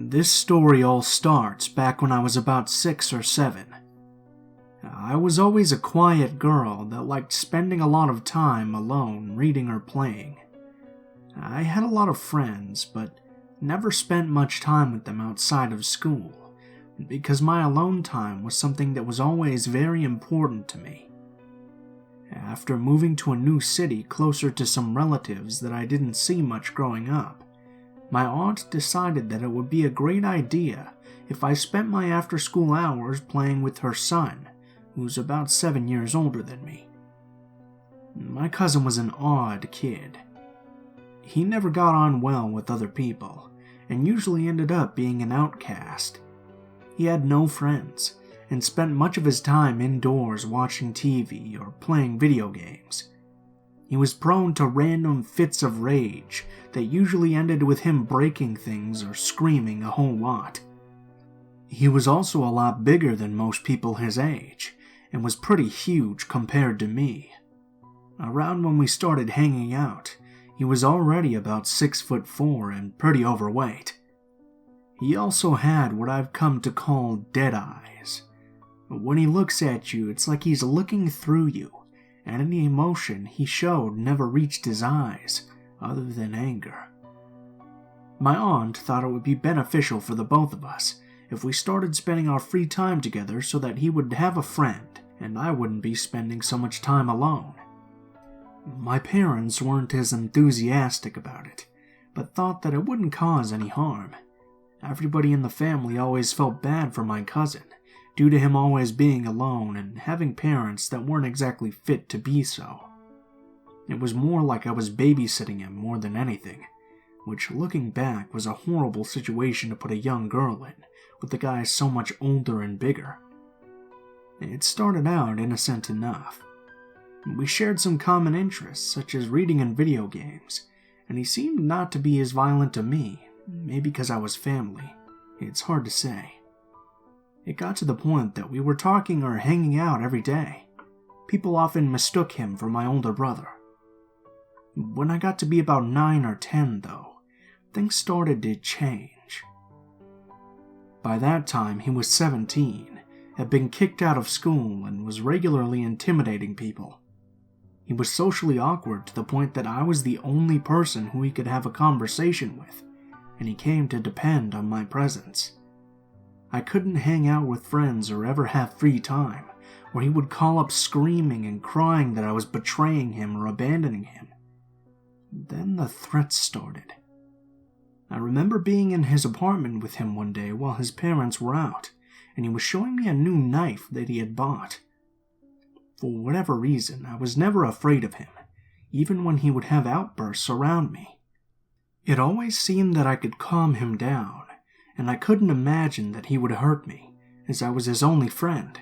This story all starts back when I was about 6 or 7. I was always a quiet girl that liked spending a lot of time alone reading or playing. I had a lot of friends, but never spent much time with them outside of school, because my alone time was something that was always very important to me. After moving to a new city closer to some relatives that I didn't see much growing up, my aunt decided that it would be a great idea if I spent my after-school hours playing with her son, who's about 7 years older than me. My cousin was an odd kid. He never got on well with other people, and usually ended up being an outcast. He had no friends, and spent much of his time indoors watching TV or playing video games. He was prone to random fits of rage that usually ended with him breaking things or screaming a whole lot. He was also a lot bigger than most people his age, and was pretty huge compared to me. Around when we started hanging out, he was already about 6'4" and pretty overweight. He also had what I've come to call dead eyes. When he looks at you, it's like he's looking through you, and any emotion he showed never reached his eyes, other than anger. My aunt thought it would be beneficial for the both of us if we started spending our free time together so that he would have a friend, and I wouldn't be spending so much time alone. My parents weren't as enthusiastic about it, but thought that it wouldn't cause any harm. Everybody in the family always felt bad for my cousin, due to him always being alone and having parents that weren't exactly fit to be so. It was more like I was babysitting him more than anything, which looking back was a horrible situation to put a young girl in, with the guy so much older and bigger. It started out innocent enough. We shared some common interests, such as reading and video games, and he seemed not to be as violent to me, maybe because I was family. It's hard to say. It got to the point that we were talking or hanging out every day. People often mistook him for my older brother. When I got to be about 9 or 10, though, things started to change. By that time, he was 17, had been kicked out of school, and was regularly intimidating people. He was socially awkward to the point that I was the only person who he could have a conversation with, and he came to depend on my presence. I couldn't hang out with friends or ever have free time, or he would call up screaming and crying that I was betraying him or abandoning him. Then the threats started. I remember being in his apartment with him one day while his parents were out, and he was showing me a new knife that he had bought. For whatever reason, I was never afraid of him, even when he would have outbursts around me. It always seemed that I could calm him down, and I couldn't imagine that he would hurt me, as I was his only friend.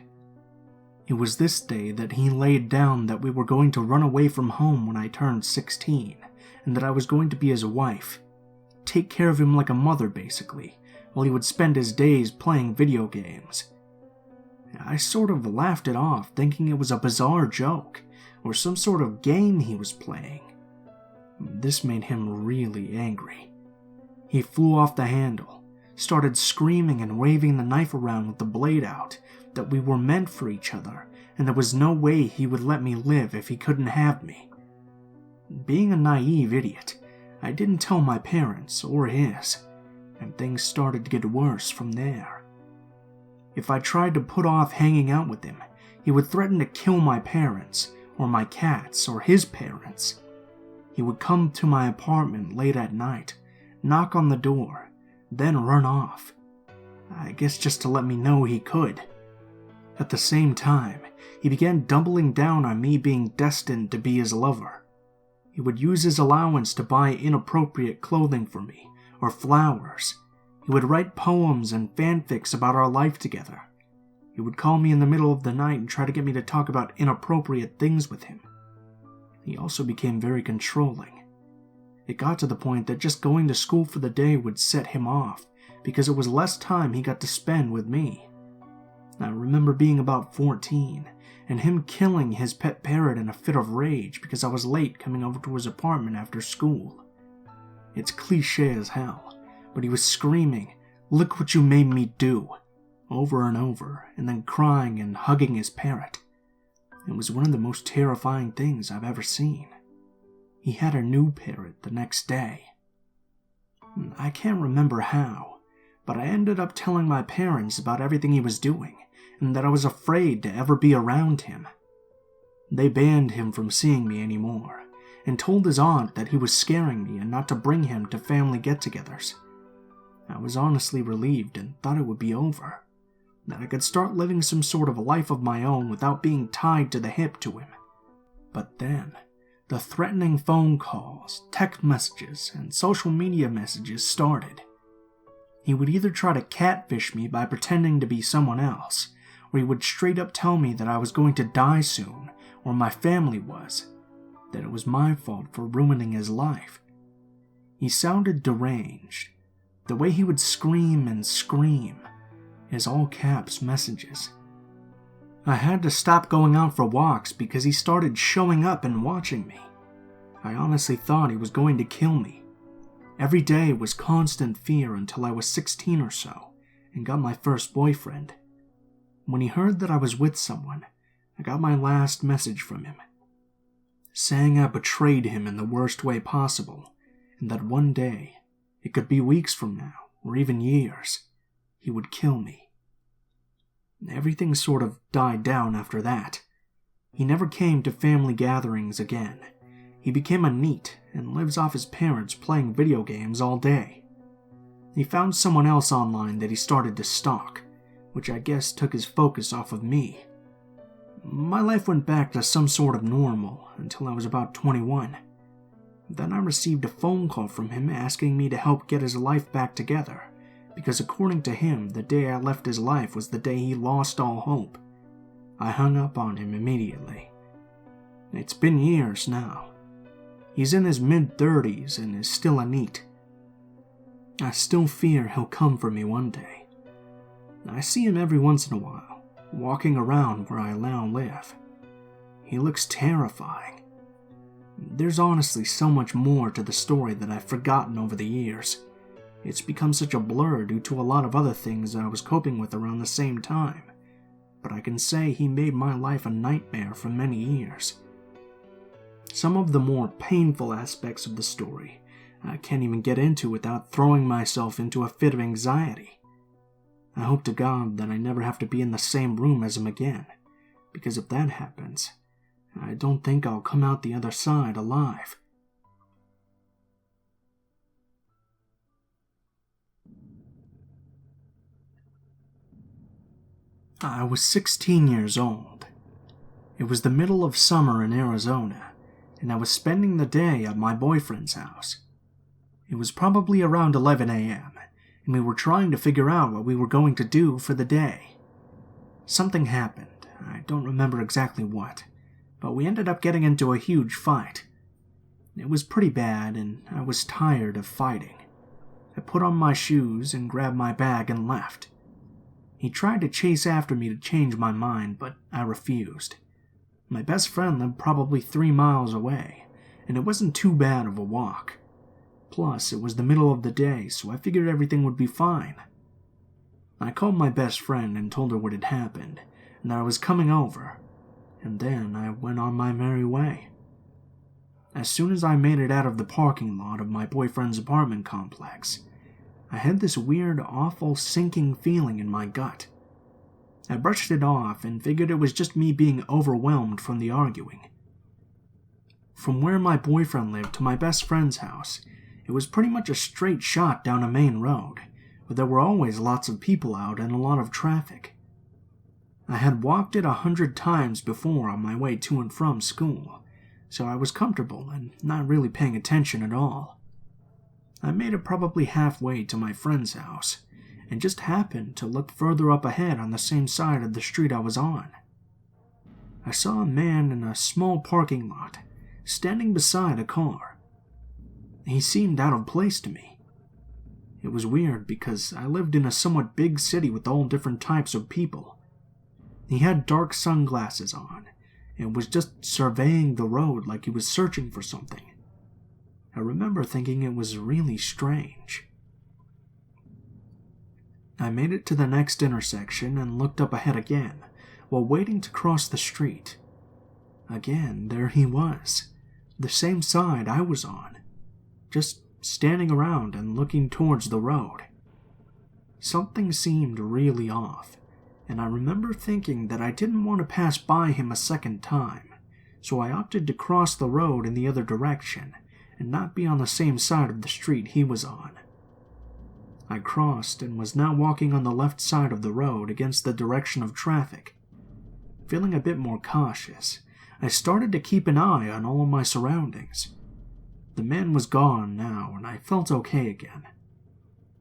It was this day that he laid down that we were going to run away from home when I turned 16, and that I was going to be his wife. Take care of him like a mother, basically, while he would spend his days playing video games. I sort of laughed it off, thinking it was a bizarre joke, or some sort of game he was playing. This made him really angry. He flew off the handle, started screaming and waving the knife around with the blade out, that we were meant for each other, and there was no way he would let me live if he couldn't have me. Being a naive idiot, I didn't tell my parents or his, and things started to get worse from there. If I tried to put off hanging out with him, he would threaten to kill my parents, or my cats, or his parents. He would come to my apartment late at night, knock on the door, then run off. I guess just to let me know he could. At the same time, he began doubling down on me being destined to be his lover. He would use his allowance to buy inappropriate clothing for me, or flowers. He would write poems and fanfics about our life together. He would call me in the middle of the night and try to get me to talk about inappropriate things with him. He also became very controlling. It got to the point that just going to school for the day would set him off, because it was less time he got to spend with me. I remember being about 14, and him killing his pet parrot in a fit of rage because I was late coming over to his apartment after school. It's cliché as hell, but he was screaming, "Look what you made me do," over and over, and then crying and hugging his parrot. It was one of the most terrifying things I've ever seen. He had a new parrot the next day. I can't remember how, but I ended up telling my parents about everything he was doing, and that I was afraid to ever be around him. They banned him from seeing me anymore, and told his aunt that he was scaring me and not to bring him to family get-togethers. I was honestly relieved and thought it would be over, that I could start living some sort of a life of my own without being tied to the hip to him. But then, the threatening phone calls, text messages, and social media messages started. He would either try to catfish me by pretending to be someone else, or he would straight up tell me that I was going to die soon, or my family was, that it was my fault for ruining his life. He sounded deranged. The way he would scream and scream, his all-caps messages. I had to stop going out for walks because he started showing up and watching me. I honestly thought he was going to kill me. Every day was constant fear until I was 16 or so and got my first boyfriend. When he heard that I was with someone, I got my last message from him, saying I betrayed him in the worst way possible, and that one day, it could be weeks from now, or even years, he would kill me. Everything sort of died down after that. He never came to family gatherings again. He became a NEET and lives off his parents playing video games all day. He found someone else online that he started to stalk, which I guess took his focus off of me. My life went back to some sort of normal until I was about 21. Then I received a phone call from him asking me to help get his life back together, because according to him, the day I left his life was the day he lost all hope. I hung up on him immediately. It's been years now. He's in his mid-30s and is still a NEET. I still fear he'll come for me one day. I see him every once in a while, walking around where I now live. He looks terrifying. There's honestly so much more to the story that I've forgotten over the years. It's become such a blur due to a lot of other things that I was coping with around the same time. But I can say he made my life a nightmare for many years. Some of the more painful aspects of the story I can't even get into without throwing myself into a fit of anxiety. I hope to God that I never have to be in the same room as him again, because if that happens, I don't think I'll come out the other side alive. I was 16 years old. It was the middle of summer in Arizona, and I was spending the day at my boyfriend's house. It was probably around 11 a.m., and we were trying to figure out what we were going to do for the day. Something happened. I don't remember exactly what, but we ended up getting into a huge fight. It was pretty bad, and I was tired of fighting. I put on my shoes and grabbed my bag and left. He tried to chase after me to change my mind, but I refused. My best friend lived probably 3 miles away, and it wasn't too bad of a walk. Plus, it was the middle of the day, so I figured everything would be fine. I called my best friend and told her what had happened, and that I was coming over, and then I went on my merry way. As soon as I made it out of the parking lot of my boyfriend's apartment complex, I had this weird, awful sinking feeling in my gut. I brushed it off and figured it was just me being overwhelmed from the arguing. From where my boyfriend lived to my best friend's house, it was pretty much a straight shot down a main road, but there were always lots of people out and a lot of traffic. I had walked it 100 times before on my way to and from school, so I was comfortable and not really paying attention at all. I made it probably halfway to my friend's house, and just happened to look further up ahead on the same side of the street I was on. I saw a man in a small parking lot, standing beside a car. He seemed out of place to me. It was weird because I lived in a somewhat big city with all different types of people. He had dark sunglasses on, and was just surveying the road like he was searching for something. I remember thinking it was really strange. I made it to the next intersection and looked up ahead again while waiting to cross the street. Again, there he was, the same side I was on, just standing around and looking towards the road. Something seemed really off, and I remember thinking that I didn't want to pass by him a second time, so I opted to cross the road in the other direction and not be on the same side of the street he was on. I crossed and was now walking on the left side of the road against the direction of traffic. Feeling a bit more cautious, I started to keep an eye on all of my surroundings. The man was gone now, and I felt okay again.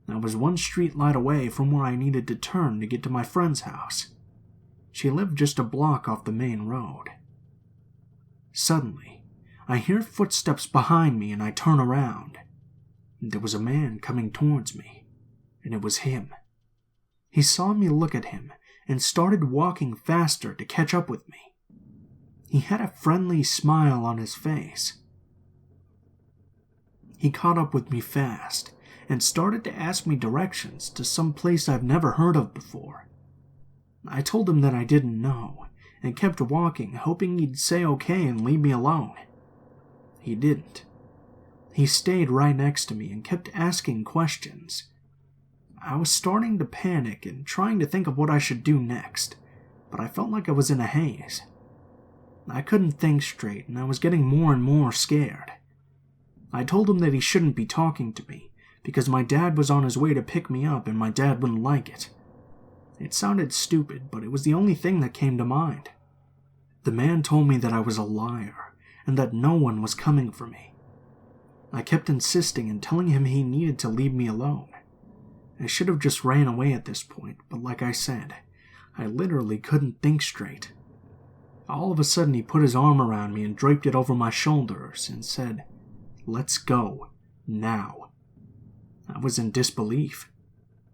I was one street light away from where I needed to turn to get to my friend's house. She lived just a block off the main road. Suddenly, I hear footsteps behind me and I turn around. There was a man coming towards me, and it was him. He saw me look at him and started walking faster to catch up with me. He had a friendly smile on his face. He caught up with me fast and started to ask me directions to some place I've never heard of before. I told him that I didn't know and kept walking, hoping he'd say okay and leave me alone. He didn't. He stayed right next to me and kept asking questions. I was starting to panic and trying to think of what I should do next, but I felt like I was in a haze. I couldn't think straight, and I was getting more and more scared. I told him that he shouldn't be talking to me, because my dad was on his way to pick me up and my dad wouldn't like it. It sounded stupid, but it was the only thing that came to mind. The man told me that I was a liar, and that no one was coming for me. I kept insisting and telling him he needed to leave me alone. I should have just ran away at this point, but like I said, I literally couldn't think straight. All of a sudden he put his arm around me and draped it over my shoulders and said, "Let's go, now." I was in disbelief.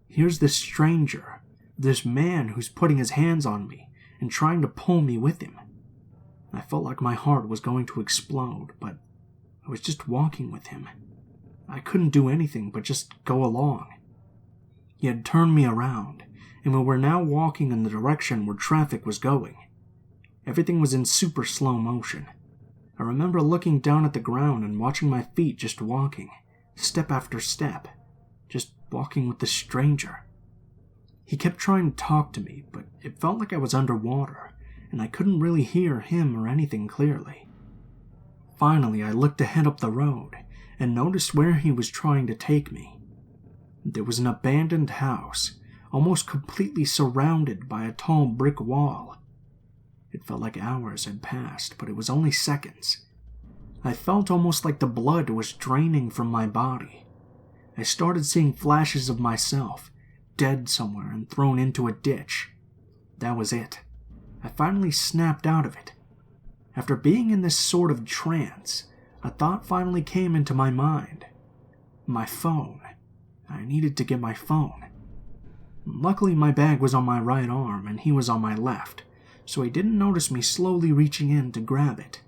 Here's this stranger, this man who's putting his hands on me and trying to pull me with him. I felt like my heart was going to explode, but I was just walking with him. I couldn't do anything but just go along. He had turned me around, and we were now walking in the direction where traffic was going. Everything was in super slow motion. I remember looking down at the ground and watching my feet just walking, step after step, just walking with this stranger. He kept trying to talk to me, but it felt like I was underwater, and I couldn't really hear him or anything clearly. Finally, I looked ahead up the road and noticed where he was trying to take me. There was an abandoned house, almost completely surrounded by a tall brick wall. It felt like hours had passed, but it was only seconds. I felt almost like the blood was draining from my body. I started seeing flashes of myself, dead somewhere and thrown into a ditch. That was it. I finally snapped out of it. After being in this sort of trance, a thought finally came into my mind. My phone. I needed to get my phone. Luckily, my bag was on my right arm and he was on my left, so he didn't notice me slowly reaching in to grab it.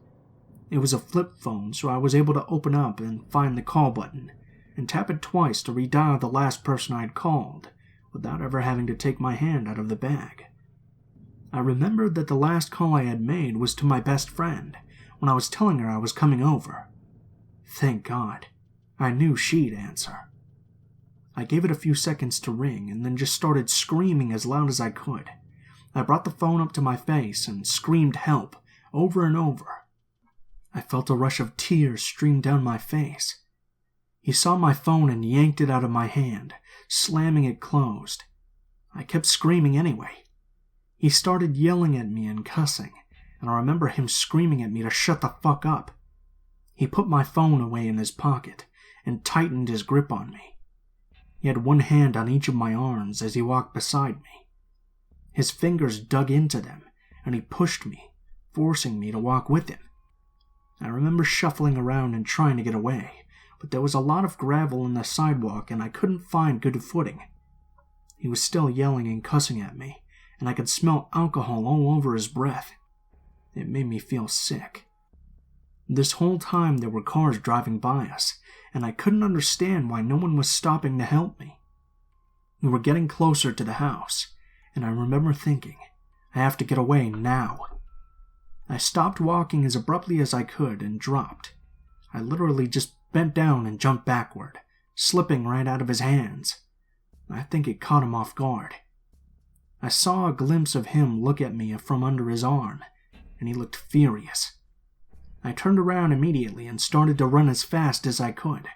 It was a flip phone, so I was able to open up and find the call button, and tap it twice to redial the last person I'd called, without ever having to take my hand out of the bag. I remembered that the last call I had made was to my best friend, when I was telling her I was coming over. Thank God. I knew she'd answer. I gave it a few seconds to ring and then just started screaming as loud as I could. I brought the phone up to my face and screamed help over and over. I felt a rush of tears stream down my face. He saw my phone and yanked it out of my hand, slamming it closed. I kept screaming anyway. He started yelling at me and cussing, and I remember him screaming at me to shut the fuck up. He put my phone away in his pocket and tightened his grip on me. He had one hand on each of my arms as he walked beside me. His fingers dug into them, and he pushed me, forcing me to walk with him. I remember shuffling around and trying to get away, but there was a lot of gravel in the sidewalk and I couldn't find good footing. He was still yelling and cussing at me, and I could smell alcohol all over his breath. It made me feel sick. This whole time there were cars driving by us, and I couldn't understand why no one was stopping to help me. We were getting closer to the house, and I remember thinking, I have to get away now. I stopped walking as abruptly as I could and dropped. I literally just bent down and jumped backward, slipping right out of his hands. I think it caught him off guard. I saw a glimpse of him look at me from under his arm, and he looked furious. I turned around immediately and started to run as fast as I could.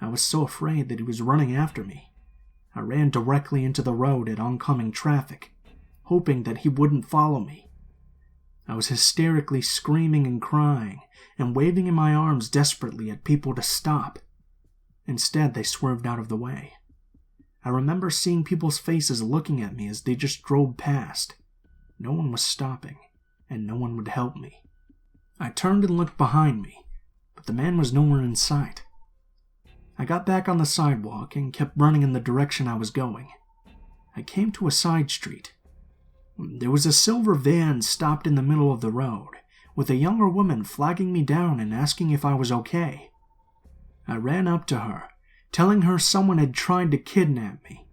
I was so afraid that he was running after me. I ran directly into the road at oncoming traffic, hoping that he wouldn't follow me. I was hysterically screaming and crying and waving in my arms desperately at people to stop. Instead, they swerved out of the way. I remember seeing people's faces looking at me as they just drove past. No one was stopping, and no one would help me. I turned and looked behind me, but the man was nowhere in sight. I got back on the sidewalk and kept running in the direction I was going. I came to a side street. There was a silver van stopped in the middle of the road, with a younger woman flagging me down and asking if I was okay. I ran up to her, telling her someone had tried to kidnap me.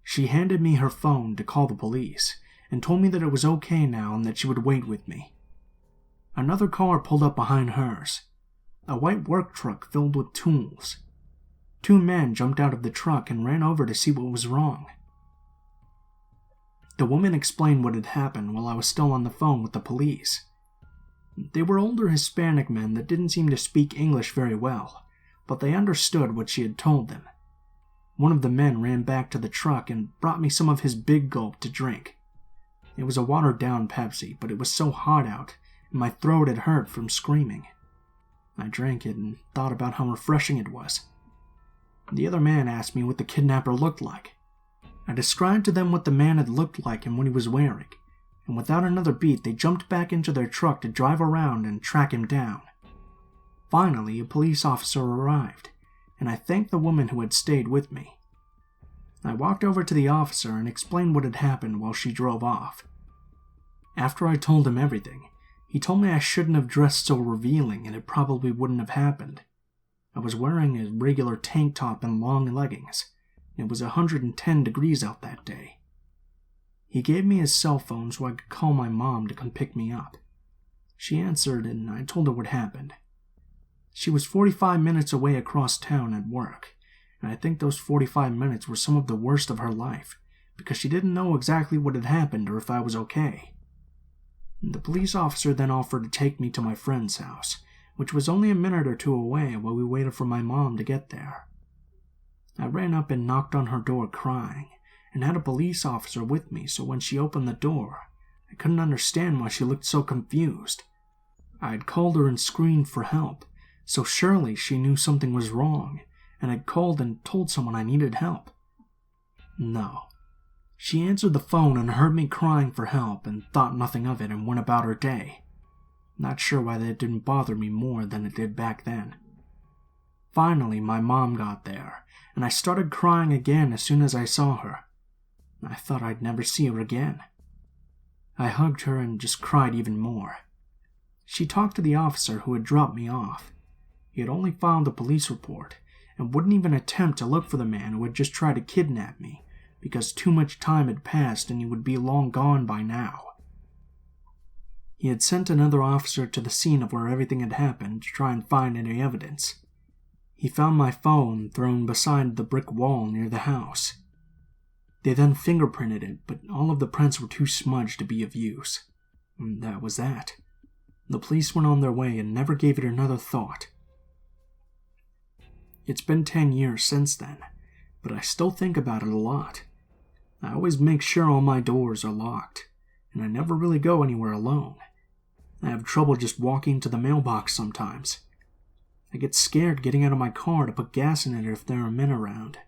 She handed me her phone to call the police, and told me that it was okay now and that she would wait with me. Another car pulled up behind hers, a white work truck filled with tools. 2 men jumped out of the truck and ran over to see what was wrong. The woman explained what had happened while I was still on the phone with the police. They were older Hispanic men that didn't seem to speak English very well, but they understood what she had told them. One of the men ran back to the truck and brought me some of his Big Gulp to drink. It was a watered-down Pepsi, but it was so hot out, and my throat had hurt from screaming. I drank it and thought about how refreshing it was. The other man asked me what the kidnapper looked like. I described to them what the man had looked like and what he was wearing, and without another beat they jumped back into their truck to drive around and track him down. Finally, a police officer arrived, and I thanked the woman who had stayed with me. I walked over to the officer and explained what had happened while she drove off. After I told him everything, he told me I shouldn't have dressed so revealing and it probably wouldn't have happened. I was wearing a regular tank top and long leggings. It was 110 degrees out that day. He gave me his cell phone so I could call my mom to come pick me up. She answered and I told her what happened. She was 45 minutes away across town at work, and I think those 45 minutes were some of the worst of her life because she didn't know exactly what had happened or if I was okay. The police officer then offered to take me to my friend's house, which was only a minute or 2 away while we waited for my mom to get there. I ran up and knocked on her door crying, and had a police officer with me, so when she opened the door, I couldn't understand why she looked so confused. I had called her and screamed for help, so surely she knew something was wrong, and had called and told someone I needed help. No. She answered the phone and heard me crying for help and thought nothing of it and went about her day. Not sure why that didn't bother me more than it did back then. Finally, my mom got there, and I started crying again as soon as I saw her. I thought I'd never see her again. I hugged her and just cried even more. She talked to the officer who had dropped me off. He had only filed a police report and wouldn't even attempt to look for the man who had just tried to kidnap me because too much time had passed and he would be long gone by now. He had sent another officer to the scene of where everything had happened to try and find any evidence. He found my phone thrown beside the brick wall near the house. They then fingerprinted it, but all of the prints were too smudged to be of use. And that was that. The police went on their way and never gave it another thought. It's been 10 years since then, but I still think about it a lot. I always make sure all my doors are locked, and I never really go anywhere alone. I have trouble just walking to the mailbox sometimes. I get scared getting out of my car to put gas in it if there are men around.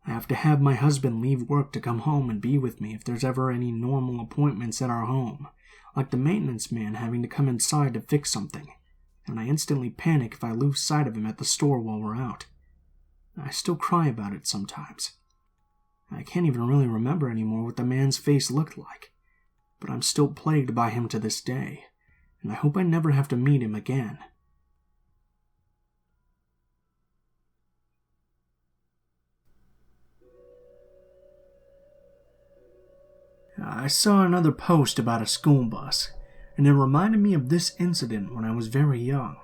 I have to have my husband leave work to come home and be with me if there's ever any normal appointments at our home, like the maintenance man having to come inside to fix something, and I instantly panic if I lose sight of him at the store while we're out. I still cry about it sometimes. I can't even really remember anymore what the man's face looked like, but I'm still plagued by him to this day, and I hope I never have to meet him again. I saw another post about a school bus, and it reminded me of this incident when I was very young.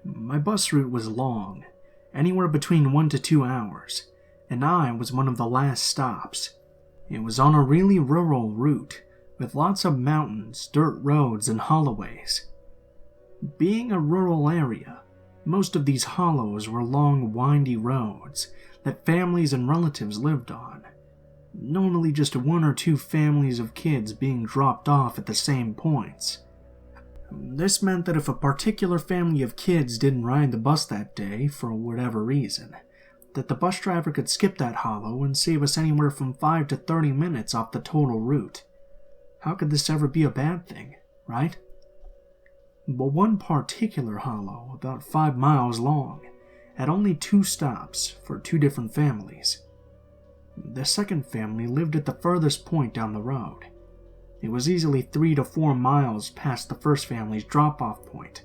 My bus route was long, anywhere between 1 to 2 hours, and I was one of the last stops. It was on a really rural route, with lots of mountains, dirt roads, and holloways. Being a rural area, most of these hollows were long, windy roads that families and relatives lived on. Normally just 1 or 2 families of kids being dropped off at the same points. This meant that if a particular family of kids didn't ride the bus that day for whatever reason, that the bus driver could skip that hollow and save us anywhere from 5 to 30 minutes off the total route. How could this ever be a bad thing, right? But one particular hollow, about 5 miles long, had only 2 stops for 2 different families. The second family lived at the furthest point down the road. It was easily 3 to 4 miles past the first family's drop-off point,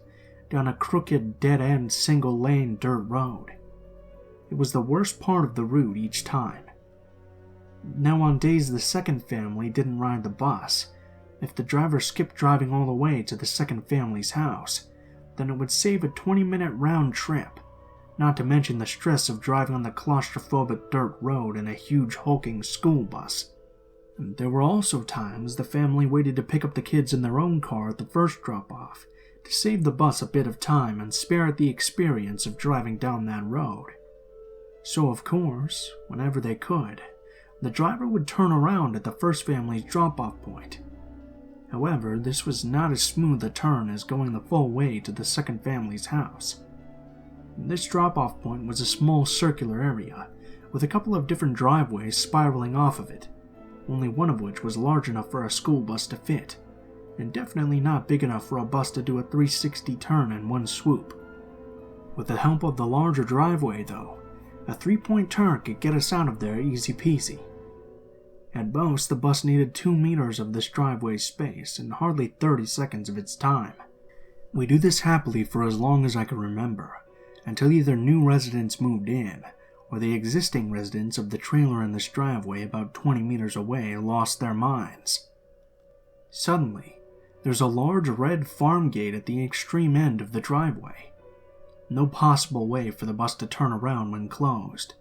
down a crooked, dead-end, single-lane dirt road. It was the worst part of the route each time. Now, on days the second family didn't ride the bus, if the driver skipped driving all the way to the second family's house, then it would save a 20-minute round trip, not to mention the stress of driving on the claustrophobic dirt road in a huge hulking school bus. There were also times the family waited to pick up the kids in their own car at the first drop-off, to save the bus a bit of time and spare it the experience of driving down that road. So of course, whenever they could, the driver would turn around at the first family's drop-off point. However, this was not as smooth a turn as going the full way to the second family's house. This drop-off point was a small circular area, with a couple of different driveways spiraling off of it, only one of which was large enough for a school bus to fit, and definitely not big enough for a bus to do a 360 turn in one swoop. With the help of the larger driveway, though, a 3-point turn could get us out of there easy peasy. At most, the bus needed 2 meters of this driveway space and hardly 30 seconds of its time. We do this happily for as long as I can remember, until either new residents moved in, or the existing residents of the trailer in this driveway about 20 meters away lost their minds. Suddenly, there's a large red farm gate at the extreme end of the driveway. No possible way for the bus to turn around when closed.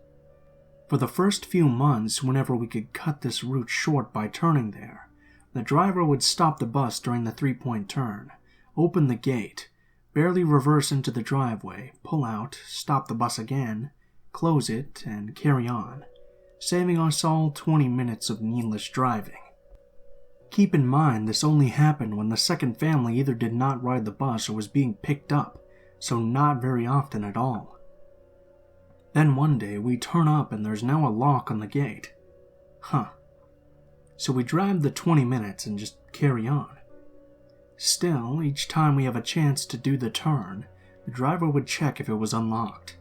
For the first few months, whenever we could cut this route short by turning there, the driver would stop the bus during the 3-point turn, open the gate, barely reverse into the driveway, pull out, stop the bus again, close it, and carry on, saving us all 20 minutes of needless driving. Keep in mind this only happened when the second family either did not ride the bus or was being picked up, so not very often at all. Then one day we turn up and there's now a lock on the gate. So we drive the 20 minutes and just carry on. Still, each time we have a chance to do the turn, the driver would check if it was unlocked.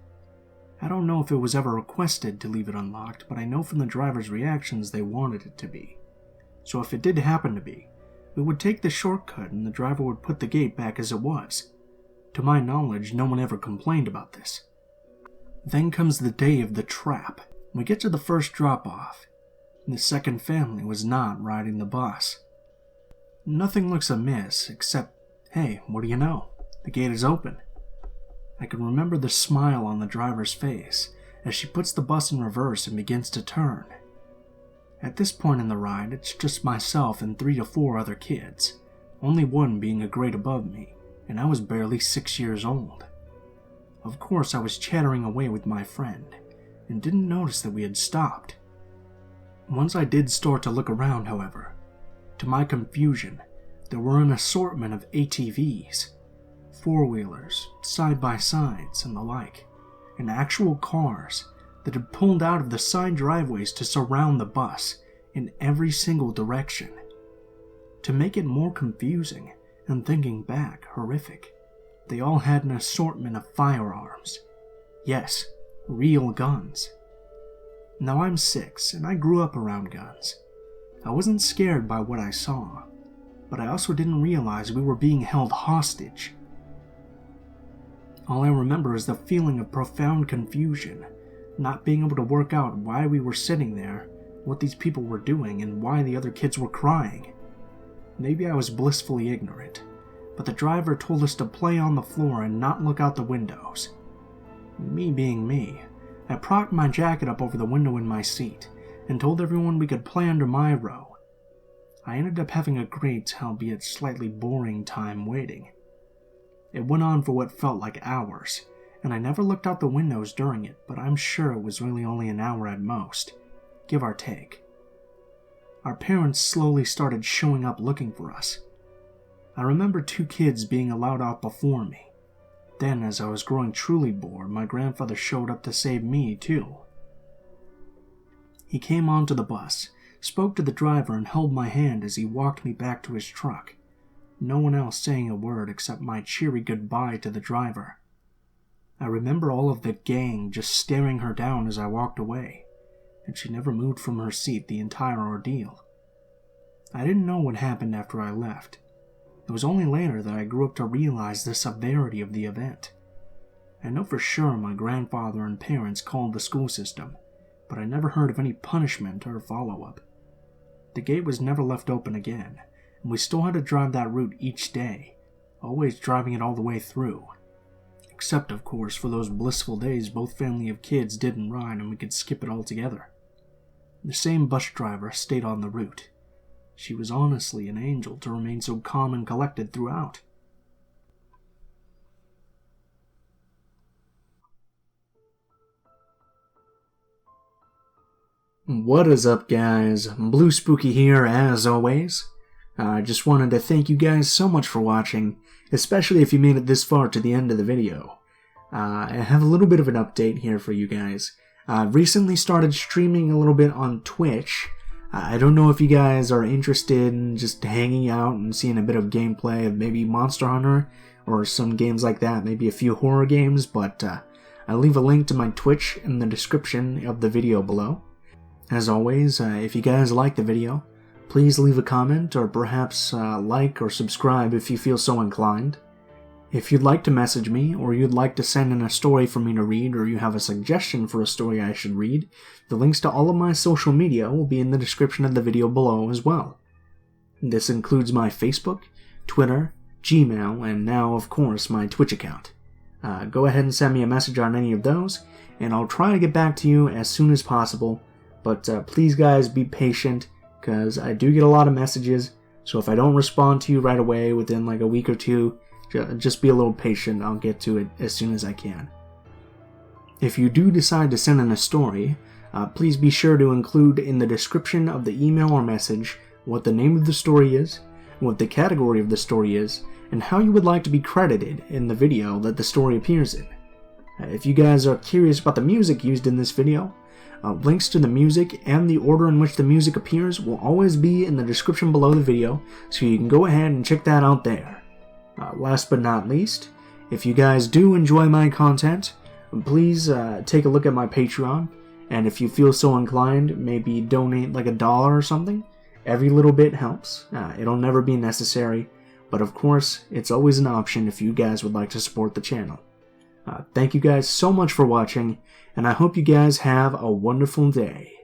I don't know if it was ever requested to leave it unlocked, but I know from the driver's reactions they wanted it to be. So if it did happen to be, we would take the shortcut and the driver would put the gate back as it was. To my knowledge, no one ever complained about this. Then comes the day of the trap. We get to the first drop-off. The second family was not riding the bus. Nothing looks amiss, except, hey, what do you know? The gate is open. I can remember the smile on the driver's face as she puts the bus in reverse and begins to turn. At this point in the ride, it's just myself and 3 to 4 other kids, only one being a grade above me, and I was barely 6 years old. Of course, I was chattering away with my friend, and didn't notice that we had stopped. Once I did start to look around, however, to my confusion, there were an assortment of ATVs, 4-wheelers, side-by-sides, and the like, and actual cars that had pulled out of the side driveways to surround the bus in every single direction. To make it more confusing, and thinking back, horrific, they all had an assortment of firearms. Yes, real guns. Now I'm 6, and I grew up around guns. I wasn't scared by what I saw, but I also didn't realize we were being held hostage. All I remember is the feeling of profound confusion, not being able to work out why we were sitting there, what these people were doing and why the other kids were crying. Maybe I was blissfully ignorant, but the driver told us to play on the floor and not look out the windows. Me being me, I propped my jacket up over the window in my seat and told everyone we could play under my row. I ended up having a great, albeit slightly boring time waiting. It went on for what felt like hours, and I never looked out the windows during it, but I'm sure it was really only an hour at most, give or take. Our parents slowly started showing up looking for us. I remember 2 kids being allowed out before me. Then, as I was growing truly bored, my grandfather showed up to save me, too. He came onto the bus, spoke to the driver, and held my hand as he walked me back to his truck, no one else saying a word except my cheery goodbye to the driver. I remember all of the gang just staring her down as I walked away, and she never moved from her seat the entire ordeal. I didn't know what happened after I left. It was only later that I grew up to realize the severity of the event. I know for sure my grandfather and parents called the school system, but I never heard of any punishment or follow-up. The gate was never left open again, and we still had to drive that route each day, always driving it all the way through. Except, of course, for those blissful days both family of kids didn't ride and we could skip it altogether. The same bus driver stayed on the route. She was honestly an angel to remain so calm and collected throughout. What is up, guys? Blue Spooky here, as always. I just wanted to thank you guys so much for watching, especially if you made it this far to the end of the video. I have a little bit of an update here for you guys. I've recently started streaming a little bit on Twitch. I don't know if you guys are interested in just hanging out and seeing a bit of gameplay of maybe Monster Hunter or some games like that, maybe a few horror games, but I'll leave a link to my Twitch in the description of the video below. As always, if you guys like the video, please leave a comment or perhaps like or subscribe if you feel so inclined. If you'd like to message me, or you'd like to send in a story for me to read, or you have a suggestion for a story I should read, the links to all of my social media will be in the description of the video below as well. This includes my Facebook, Twitter, Gmail, and now, of course, my Twitch account. Go ahead and send me a message on any of those, and I'll try to get back to you as soon as possible, but please guys be patient, because I do get a lot of messages, so if I don't respond to you right away within like a week or two, just be a little patient. I'll get to it as soon as I can. If you do decide to send in a story, please be sure to include in the description of the email or message what the name of the story is, what the category of the story is, and how you would like to be credited in the video that the story appears in. If you guys are curious about the music used in this video, links to the music and the order in which the music appears will always be in the description below the video, so you can go ahead and check that out there. Last but not least, if you guys do enjoy my content, please take a look at my Patreon, and if you feel so inclined, maybe donate like $1 or something. Every little bit helps. It'll never be necessary, but of course, it's always an option if you guys would like to support the channel. Thank you guys so much for watching, and I hope you guys have a wonderful day.